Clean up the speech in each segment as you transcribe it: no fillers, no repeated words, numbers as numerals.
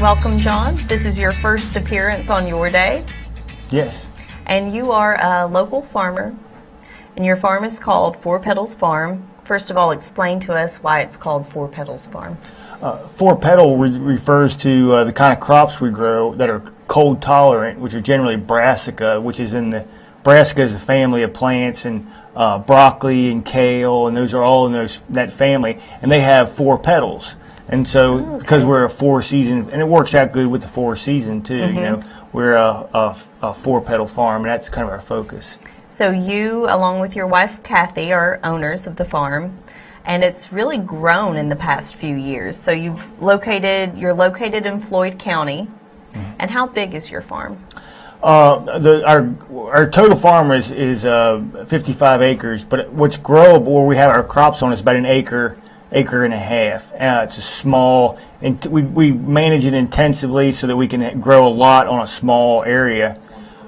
Welcome, John. This is your first appearance on Your Day. Yes. And you are a local farmer, and your farm is called Four Petal Farm. First of all, explain to us why it's called Four Petal Farm. Four petal refers to the kind of crops we grow that are cold tolerant, which are generally brassica, which is brassica is a family of plants, and broccoli and kale, and those are all in that family, and they have four petals. And so, because we're a four season, and it works out good with the four season too. You know, we're a four petal farm, and that's kind of our focus. So you, along with your wife Kathy, are owners of the farm, and it's really grown in the past few years. So you're located in Floyd County. And how big is your farm? Our total farm is 55 acres, but what's growable, where we have our crops on, is about an acre and a half. It's a small, and we manage it intensively so that we can grow a lot on a small area.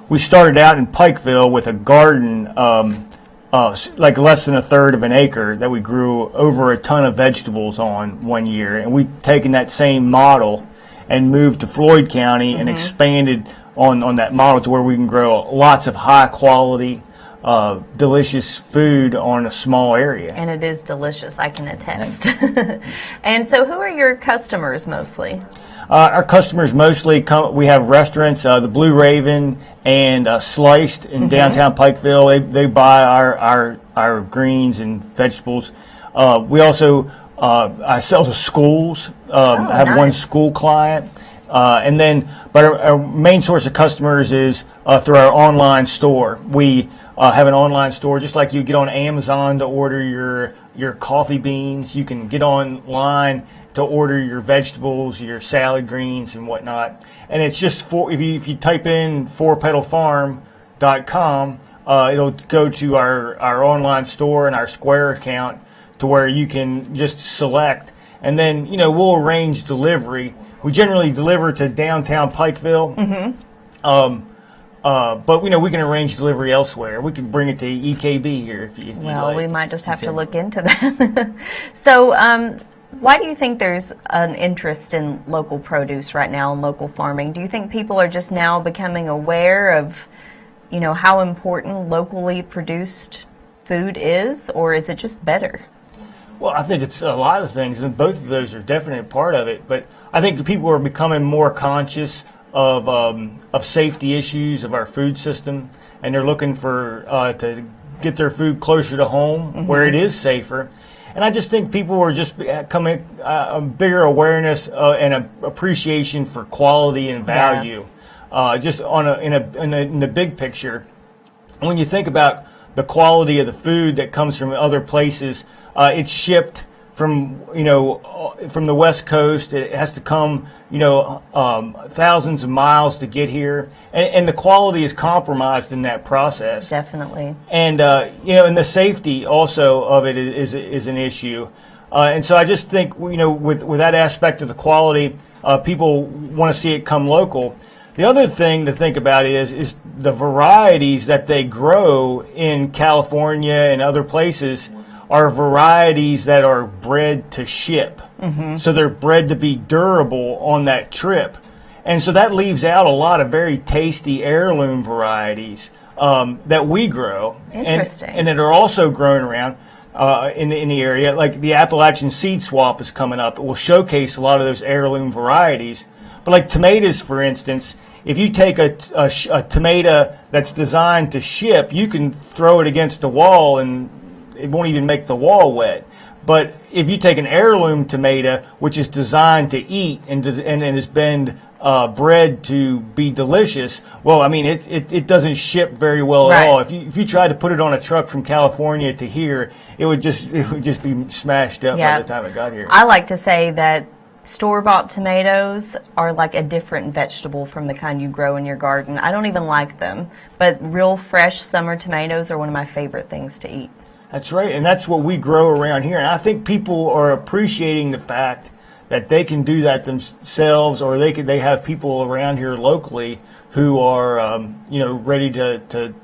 We started out in Pikeville with a garden, like less than a third of an acre, that we grew over a ton of vegetables on one year. And we've taken that same model and moved to Floyd County and expanded on that model to where we can grow lots of high quality, delicious food on a small area. And it is delicious, I can attest. And so who are your customers mostly? Our customers mostly we have restaurants, the Blue Raven and Sliced in downtown Pikeville. They buy our greens and vegetables. We also I sell to schools. I have one school client. But our main source of customers is through our online store. We have an online store, just like you get on Amazon to order your coffee beans. You can get online to order your vegetables, your salad greens, and whatnot. And it's just if you type in fourpetalfarm.com, it'll go to our online store and our Square account, to where you can just select, and then we'll arrange delivery. We generally deliver to downtown Pikeville, but we can arrange delivery elsewhere. We can bring it to EKB here if you like. We might just have to look into that. So why do you think there's an interest in local produce right now and local farming? Do you think people are just now becoming aware of how important locally produced food is, or is it just better? Well, I think it's a lot of things, and both of those are definitely a part of it. But I think people are becoming more conscious of safety issues of our food system, and they're looking for to get their food closer to home, where it is safer. And I just think people are just coming a bigger awareness and a appreciation for quality and value, just in the big picture. When you think about the quality of the food that comes from other places, it's shipped from the West Coast. It has to come thousands of miles to get here, and the quality is compromised in that process. Definitely. And and the safety also of it is an issue. And so I just think with that aspect of the quality, people want to see it come local. The other thing to think about is the varieties that they grow in California and other places are varieties that are bred to ship. So they're bred to be durable on that trip. And so that leaves out a lot of very tasty heirloom varieties that we grow. Interesting. And that are also grown around in the area. Like the Appalachian Seed Swap is coming up. It will showcase a lot of those heirloom varieties. But like tomatoes, for instance, if you take a tomato that's designed to ship, you can throw it against the wall and it won't even make the wall wet. But if you take an heirloom tomato, which is designed to eat and has been bred to be delicious, well, I mean, it doesn't ship very well at all. If you tried to put it on a truck from California to here, it would just be smashed up by the time it got here. I like to say that store-bought tomatoes are like a different vegetable from the kind you grow in your garden. I don't even like them, but real fresh summer tomatoes are one of my favorite things to eat. That's right, and that's what we grow around here. And I think people are appreciating the fact that they can do that themselves, or they have people around here locally who are ready to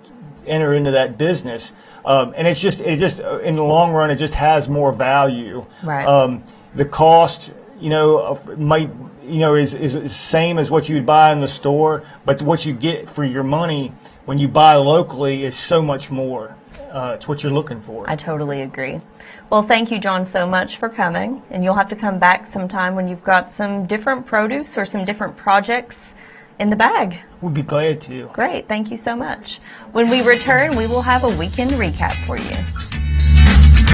enter into that business. And it just in the long run, it just has more value. Right. The cost, might is same as what you'd buy in the store, but what you get for your money when you buy locally is so much more. It's what you're looking for. I totally agree. Well, thank you, John, so much for coming. And you'll have to come back sometime when you've got some different produce or some different projects in the bag. We'd be glad to. Great. Thank you so much. When we return, we will have a weekend recap for you.